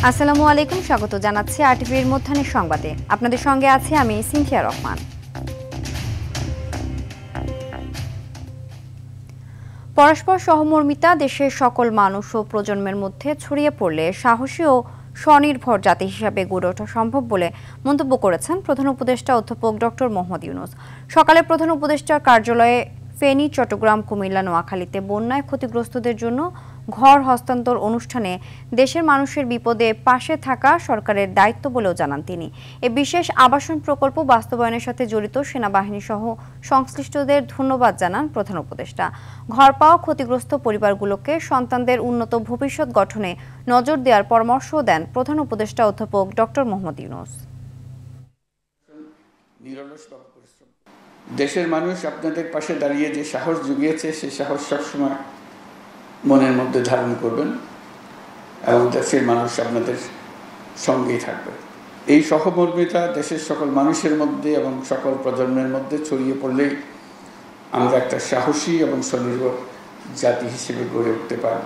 আসসালামু আলাইকুম, স্বাগত জানাচ্ছি আরটিভির মধ্যাহ্নের সংবাদে। আপনাদের সঙ্গে আছি আমি সিনথিয়া রহমান। পরস্পর সহমর্মিতা দেশের সকল মানুষ ও প্রজন্মের মধ্যে ছড়িয়ে পড়লে সাহসী ও স্বনির্ভর জাতি হিসাবে গড়ে ওঠা সম্ভব বলে মন্তব্য করেছেন প্রধান উপদেষ্টা অধ্যাপক ডক্টর মোহাম্মদ ইউনূস। সকালে প্রধান উপদেষ্টার কার্যালয়ে ফেনী, চট্টগ্রাম, কুমিল্লা, নোয়াখালীতে বন্যায় ক্ষতিগ্রস্তদের জন্য ঘর হস্তান্তর অনুষ্ঠানে দেশের মানুষের বিপদে পাশে থাকা সরকারের দায়িত্ব বলেও জানান তিনি। এ বিশেষ আবাসন প্রকল্প বাস্তবায়নের সাথে জড়িত সেনাবাহিনী সহ সংশ্লিষ্টদের ধন্যবাদ জানান প্রধান উপদেষ্টা। ঘর পাওয়া ক্ষতিগ্রস্ত পরিবারগুলোকে সন্তানদের উন্নত ভবিষ্যৎ গঠনে নজর দেওয়ার পরামর্শ দেন প্রধান উপদেষ্টা অধ্যাপক ডক্টর মোহাম্মদ ইউনূস। দেশের মানুষ আপনাদের পাশে দাঁড়িয়ে যে সাহস জুগিয়েছে সেই সাহস সবসময় মনের মধ্যে ধারণ করবেন এবং দেশের মানুষ আপনাদের সঙ্গেই থাকবে। এই সহমর্মিতা দেশের সকল মানুষের মধ্যে এবং সকল প্রজন্মের মধ্যে ছড়িয়ে পড়লেই আমরা একটা সাহসী এবং স্বনির্ভর জাতি হিসেবে গড়ে উঠতে পারব।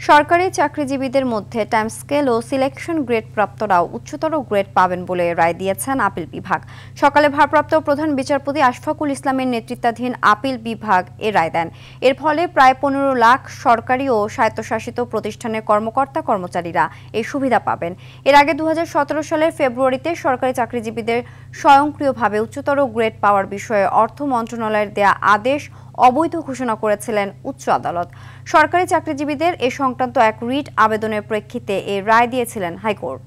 সরকারি চাকরিজীবীদের মধ্যে টাইম স্কেল ও সিলেকশন গ্রেড প্রাপ্তরাও উচ্চতর গ্রেড পাবেন বলে রায় দিয়েছেন আপিল বিভাগ। সকালে ভারপ্রাপ্ত প্রধান বিচারপতি আশফাকুল ইসলামের নেতৃত্বাধীন আপিল বিভাগ এ রায় দেন। এর ফলে প্রায় 15 লাখ সরকারি ও স্বায়ত্তশাসিত প্রতিষ্ঠানের কর্মকর্তা কর্মচারীরা এই সুবিধা পাবেন। এর আগে 2017 সালের ফেব্রুয়ারিতে সরকারি চাকরিজীবীদের স্বয়ংক্রিয়ভাবে উচ্চতর গ্রেড পাওয়ার বিষয়ে অর্থ মন্ত্রণালয়ের দেয়া আদেশ অবৈধ ঘোষণা করেছিলেন উচ্চ আদালত। সরকারি চাকরিজীবীদের এ সংক্রান্ত এক রিট আবেদনের প্রেক্ষিতে এ রায় দিয়েছিলেন হাইকোর্ট।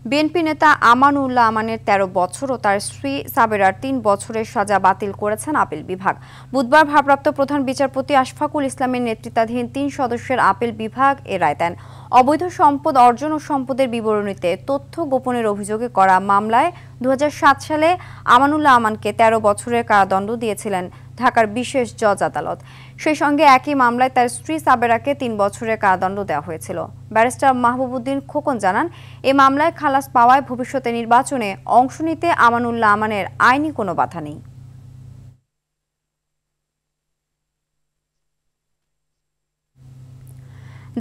বিএনপি নেতা আমানুল্লাহ আমানের 13 বছর ও তার স্ত্রী সাবেরার 3 বছরের সাজা বাতিল করেছেন আপিল বিভাগ। বুধবার ভারপ্রাপ্ত প্রধান বিচারপতি আশফাকুল ইসলামের নেতৃত্বাধীন 3 সদস্যের আপিল বিভাগ এ রায় দেন। অবৈধ সম্পদ অর্জন ও সম্পদের বিবরণীতে তথ্য গোপনের অভিযোগে করা মামলায় 2007 সালে আমানুল্লাহ আমানকে 13 বছরের কারাদণ্ড দিয়েছিলেন ঢাকার বিশেষ জজ আদালত। সেই সঙ্গে একই মামলায় তার স্ত্রী সাবেরাকে 3 বছরের কারাদণ্ড দেওয়া হয়েছিল। ব্যারিস্টার মাহবুবউদ্দিন খোকন জানান, এই মামলায় খালাস পাওয়ায় ভবিষ্যতে নির্বাচনে অংশ নিতে আমানুল্লাহ আমানের আইনি কোনো বাধা নেই।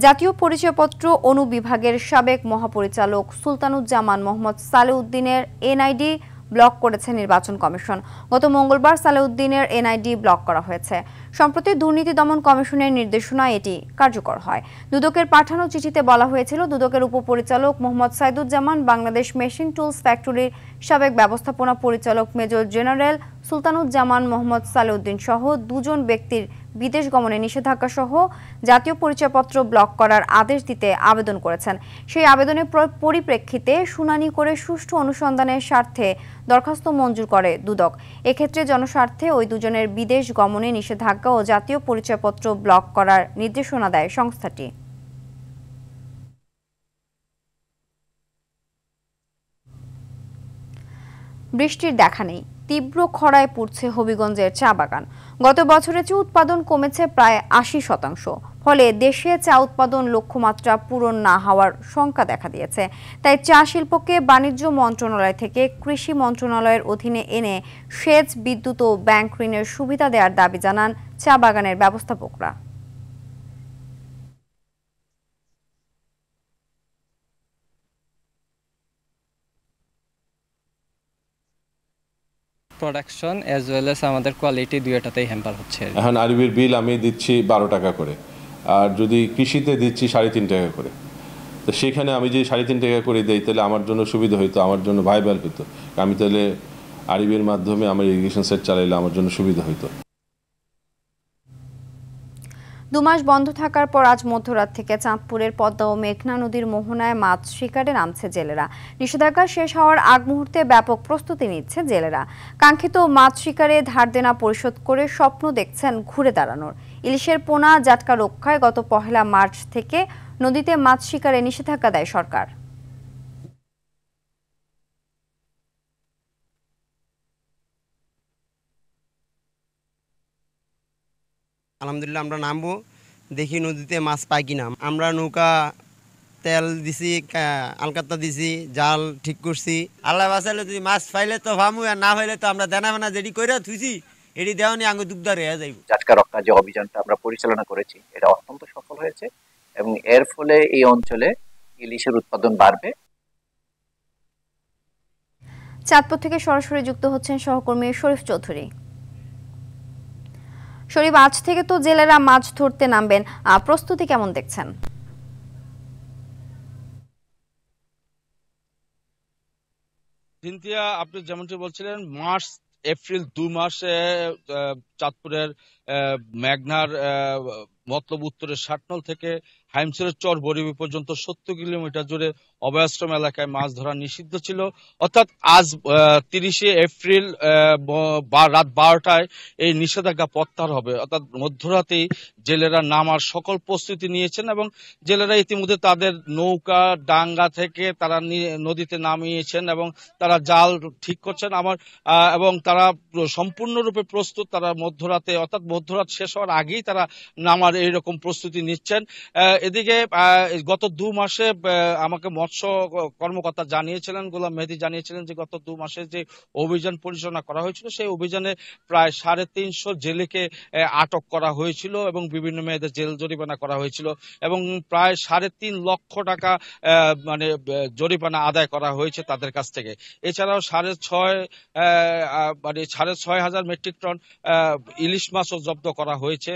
জাতীয় পরিচয়পত্র অনুবিভাগের সাবেক মহাপরিচালক সুলতানুজ্জামান মোহাম্মদ সালেউদ্দিনের এনআইডি ব্লক করেছে নির্বাচন কমিশন। গত মঙ্গলবার সালেউদ্দিনের এনআইডি ব্লক করা হয়েছে। সম্প্রতি দুর্নীতি দমন কমিশনের নির্দেশনায় এটি কার্যকর হয়। দুদকের পাঠানো চিঠিতে বলা হয়েছিল, দুদকের উপপরিচালক মোহাম্মদ সাইদুজ্জামান বাংলাদেশ মেশিন টুলস ফ্যাক্টরির সাবেক ব্যবস্থাপনা পরিচালক মেজর জেনারেল সুলতানুজ্জামান মোহাম্মদ সালেউদ্দিন সহ 2 জন ব্যক্তির বিদেশ গমনে নিষেধাজ্ঞা সহ জাতীয় পরিচয়পত্র ব্লক করার আদেশ দিতে আবেদন করেছেন। সেই আবেদনের পরিপ্রেক্ষিতে শুনানি করে সুষ্ঠু অনুসন্ধানের স্বার্থে দরখাস্ত মঞ্জুর করে দুদক। এক্ষেত্রে জনস্বার্থে ওই 2 জনের বিদেশ গমনে নিষেধাজ্ঞা ও জাতীয় পরিচয়পত্র ব্লক করার নির্দেশনা দেয় সংস্থাটি। বৃষ্টির দেখা নেই, তীব্র খরায় পুড়ছে হবিগঞ্জের চা বাগান। গত বছরের চেয়ে উৎপাদন কমেছে প্রায় 80%। ফলে দেশে চা উৎপাদন লক্ষ্যমাত্রা পূরণ না হওয়ার শঙ্কা দেখা দিয়েছে। তাই চা শিল্পকে বাণিজ্য মন্ত্রণালয় থেকে কৃষি মন্ত্রণালয়ের অধীনে এনে সেচ, বিদ্যুৎ ও ব্যাংক ঋণের সুবিধা দেওয়ার দাবি জানান চা বাগানের ব্যবস্থাপকরা। প্রোডাকশন অ্যাজ ওয়েল এস আমাদের কোয়ালিটি দুইটাতেই হ্যাম্পার হচ্ছে। এখন আরবির বিল আমি দিচ্ছি 12 টাকা করে, আর যদি কৃষিতে দিচ্ছি 3.5 টাকা করে। তো সেখানে আমি যদি 3.5 টাকা করে দিই তাহলে আমার জন্য সুবিধা হইতো, আমার জন্য ভাইবাল হইতো। আমি তাহলে আরবির মাধ্যমে আমার ইরিগেশন সেট চালাইলে আমার জন্য সুবিধা হইতো। 2 মাস বন্ধ থাকার পর আজ মধ্যরাত থেকে চাঁদপুরের পদ্মা ও মেঘনা নদীর মোহনায় মাছ শিকারে নামছে জেলেরা। নিষেধাজ্ঞা শেষ হওয়ার আগ মুহূর্তে ব্যাপক প্রস্তুতি নিচ্ছে জেলেরা। কাঙ্ক্ষিত মাছ শিকারে ধার দেনা পরিশোধ করে স্বপ্ন দেখছেন ঘুরে দাঁড়ানোর। ইলিশের পোনা জাটকা রক্ষায় গত 1 মার্চ থেকে নদীতে মাছ শিকারে নিষেধাজ্ঞা দেয় সরকার। আলহামদুলিল্লাহ আমরা নামবো, দেখি নদীতে মাছ পাই কিনা। আমরা নৌকা তেল দিছি, আলকাতা দিছি, জাল ঠিক করছি। আল্লাহ বাঁচাইলে যদি মাছ পাইলে তো ভামু, আর না পাইলে তো আমরা দেনা ফেনা যেটি কইরা থুইছি এটি দেওয়ানি আঙ্গু দুগ্ধা রেয়া যাইব। জাটকা রক্ষা যে অভিযানটা আমরা পরিচালনা করেছি এটা অত্যন্ত সফল হয়েছে এবং এর ফলে এই অঞ্চলে ইলিশের উৎপাদন বাড়বে। চাঁদপুর থেকে সরাসরি যুক্ত হচ্ছেন সহকর্মী শরীফ চৌধুরী। শরীফ, আজ থেকে তো জেলেরা মাছ ধরতে নামবেন, প্রস্তুতি কেমন দেখছেন? সিনথিয়া, আপনি যেমনটি বলছিলেন, মার্চ এপ্রিল 2 মাসে চাঁদপুরের মেঘনার মতলব উত্তরের ষাটনল থেকে হাইমসের চর বরিবি পর্যন্ত 70 কিলোমিটার জুড়ে অভয়াশ্রম এলাকায় মাছ ধরা নিষিদ্ধ ছিল। অর্থাৎ আজ 30 এপ্রিল রাত 12টায় এই নিষেধাজ্ঞা প্রত্যাহার হবে। অর্থাৎ মধ্যরাতেই জেলেরা নামার সকল প্রস্তুতি নিয়েছেন এবং জেলেরা ইতিমধ্যে তাদের নৌকা ডাঙ্গা থেকে তারা নদীতে নামিয়েছেন এবং তারা জাল ঠিক করছেন এবং তারা সম্পূর্ণরূপে প্রস্তুত। তারা মধ্যরাতে অর্থাৎ মধ্যরাত শেষ হওয়ার আগেই তারা নামার এইরকম প্রস্তুতি নিচ্ছেন। এদিকে গত 2 মাসে আমাকে মৎস্য কর্মকর্তা জানিয়েছিলেন, গোলাম মেহেদী জানিয়েছিলেন যে গত 2 মাসে যে অভিযান পরিচালনা করা হয়েছিল সেই অভিযানে প্রায় 350 জেলেকে আটক করা হয়েছিল এবং বিভিন্ন মেয়েদের জেল জরিমানা করা হয়েছিল এবং প্রায় 3.5 লক্ষ টাকা মানে জরিমানা আদায় করা হয়েছে তাদের কাছ থেকে। এছাড়াও 6,500 মেট্রিক টন ইলিশ মাছও জব্দ করা হয়েছে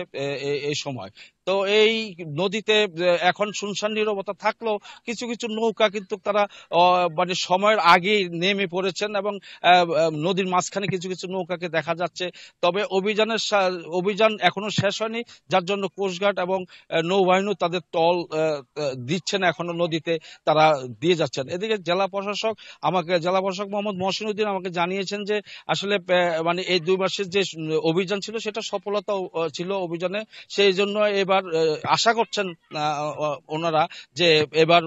এই সময়। তো এই নদীতে এখন শুনশান নীরবতা থাকলেও কিছু কিছু নৌকা কিন্তু তারা মানে সময়ের আগেই নেমে পড়েছেন এবং নদীর মাঝখানে কিছু কিছু নৌকাকে দেখা যাচ্ছে। তবে অভিযান এখনো শেষ হয়নি, যার জন্য কোস্টগার্ড এবং নৌবাহিনী তাদের টল দিচ্ছেন, এখনো নদীতে তারা দিয়ে যাচ্ছেন। এদিকে জেলা প্রশাসক মোহাম্মদ মহসিন উদ্দিন আমাকে জানিয়েছেন যে আসলে মানে এই 2 মাসের যে অভিযান ছিল সেটা সফলতা ছিল অভিযানে, সেই জন্য এবার আশা করছেন ওনারা যে এবার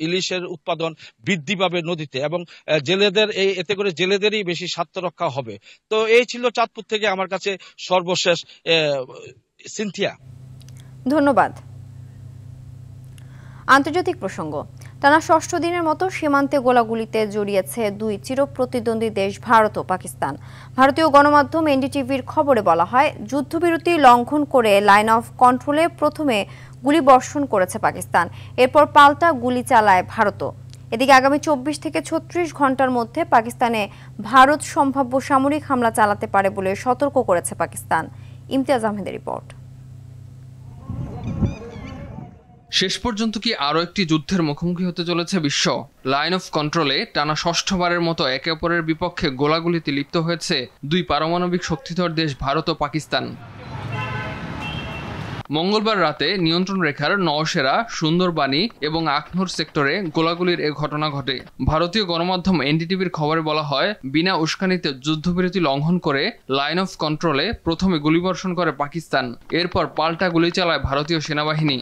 ইলিশের উৎপাদন বৃদ্ধি পাবে নদীতে এবং জেলেদের এতে করে জেলেদেরই বেশি স্বার্থ রক্ষা হবে। তো এই ছিল চাঁদপুর থেকে আমার কাছে সর্বশেষ। সিনথিয়া, ধন্যবাদ। আন্তর্জাতিক প্রসঙ্গ, টানা 6ষ্ঠ দিনের মতো সীমান্তে গোলাগুলিতে জড়িয়েছে 2 চিরপ্রতিদ্বন্দ্বী দেশ ভারত ও পাকিস্তান। ভারতীয় গণমাধ্যম এনডিটিভির খবরে বলা হয়, যুদ্ধবিরতি লঙ্ঘন করে লাইন অফ কন্ট্রোলে প্রথমে গুলিবর্ষণ করেছে পাকিস্তান, এরপর পাল্টা গুলি চালায় ভারতও। এদিকে আগামী 24 থেকে 36 ঘন্টার মধ্যে পাকিস্তানে ভারত সম্ভাব্য সামরিক হামলা চালাতে পারে বলে সতর্ক করেছে পাকিস্তান। ইমতিয়াজ আহমেদের রিপোর্ট। শেষ পর্যন্ত কি আরও একটি যুদ্ধের মুখোমুখি হতে চলেছে বিশ্ব? লাইন অফ কন্ট্রোলে টানা 6ষ্ঠবারের মতো একে অপরের বিপক্ষে গোলাগুলিতে লিপ্ত হয়েছে 2 পারমাণবিক শক্তিধর দেশ ভারত ও পাকিস্তান। মঙ্গলবার রাতে নিয়ন্ত্রণ রেখার নওশেরা, সুন্দরবানি এবং আখনুর সেক্টরে গোলাগুলির এ ঘটনা ঘটে। ভারতীয় গণমাধ্যম এনডিটিভির খবরে বলা হয়, বিনা উস্কানিতে যুদ্ধবিরতি লঙ্ঘন করে লাইন অফ কন্ট্রোলে প্রথমে গুলিবর্ষণ করে পাকিস্তান, এরপর পাল্টা গুলি চালায় ভারতীয় সেনাবাহিনী।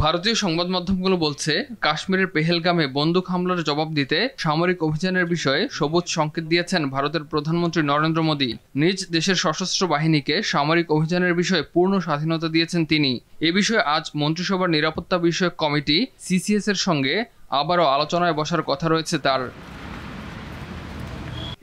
ভারতীয় সংবাদ মাধ্যমগুলো বলছে, কাশ্মীরের পেহেলগামে বন্দুক হামলার জবাব দিতে সামরিক অভিযানের বিষয়ে সবুজ সংকেত দিয়েছেন ভারতের প্রধানমন্ত্রী নরেন্দ্র মোদী। নিজ দেশের সশস্ত্র বাহিনীকে সামরিক অভিযানের বিষয়ে পূর্ণ স্বাধীনতা দিয়েছেন তিনি। এ বিষয়ে আজ মন্ত্রিসভার নিরাপত্তা বিষয়ক কমিটি সিসিএস এর সঙ্গে আবারও আলোচনায় বসার কথা রয়েছে তার।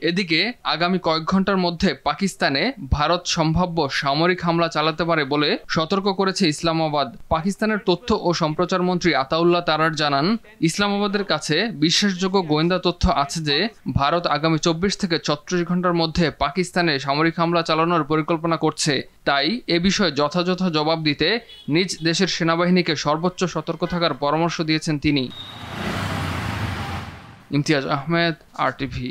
এদিকে আগামী কয়েক ঘন্টার মধ্যে পাকিস্তানে ভারত সম্ভাব্য সামরিক হামলা চালাতে পারে বলে সতর্ক করেছে ইসলামাবাদ। পাকিস্তানের তথ্য ও সম্প্রচার মন্ত্রী আতাউল্লাহ তারার জানান, ইসলামাবাদের কাছে বিশ্বাসযোগ্য গোয়েন্দা তথ্য আছে যে ভারত আগামী 24 থেকে 36 ঘন্টার মধ্যে পাকিস্তানে সামরিক হামলা চালানোর পরিকল্পনা করছে। তাই এ বিষয়ে যথাযথ জবাব দিতে নিজ দেশের সেনাবাহিনীকে সর্বোচ্চ সতর্ক থাকার পরামর্শ দিয়েছেন তিনি। ইমতিয়াজ আহমেদ, আরটিভি।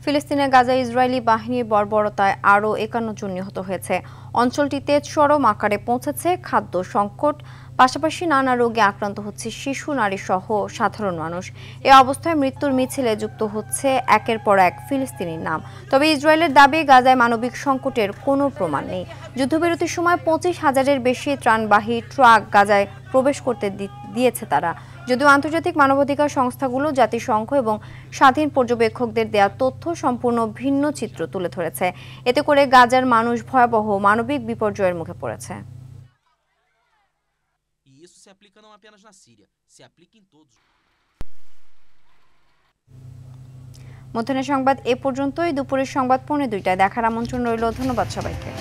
ফিলিস্তিনের গাজায় ইসরায়েলি বাহিনীর বর্বরতায় আরও 51 জন নিহত হয়েছে। অঞ্চলটিতে চরম আকারে পৌঁছেছে খাদ্য সংকট, পাশাপাশি নানা রোগে আক্রান্ত হচ্ছে শিশু, নারী সহ সাধারণ মানুষ। এ অবস্থায় মৃত্যুর মিছিলে যুক্ত হচ্ছে একের পর এক ফিলিস্তিনির নাম। তবে ইসরায়েলের দাবি, গাজায় মানবিক সংকটের কোনো প্রমাণ নেই। যুদ্ধবিরতির সময় 25,000-এর বেশি ত্রাণবাহী ট্রাক গাজায় প্রবেশ করতে দিয়েছে তারা। যদিও আন্তর্জাতিক মানবাধিকার সংস্থাগুলো জাতিসংঘ এবং স্বাধীন পর্যবেক্ষকদের দেয়া তথ্য সম্পূর্ণ ভিন্ন চিত্র তুলে ধরেছে। এতে করে গাজার মানুষ ভয়াবহ মানবিক বিপর্যয়ের মুখে পড়েছে। মধ্যাহ্নের সংবাদ এ পর্যন্তই। দুপুরের সংবাদ 2:45 দেখার আমন্ত্রণ রইল। ধন্যবাদ সবাইকে।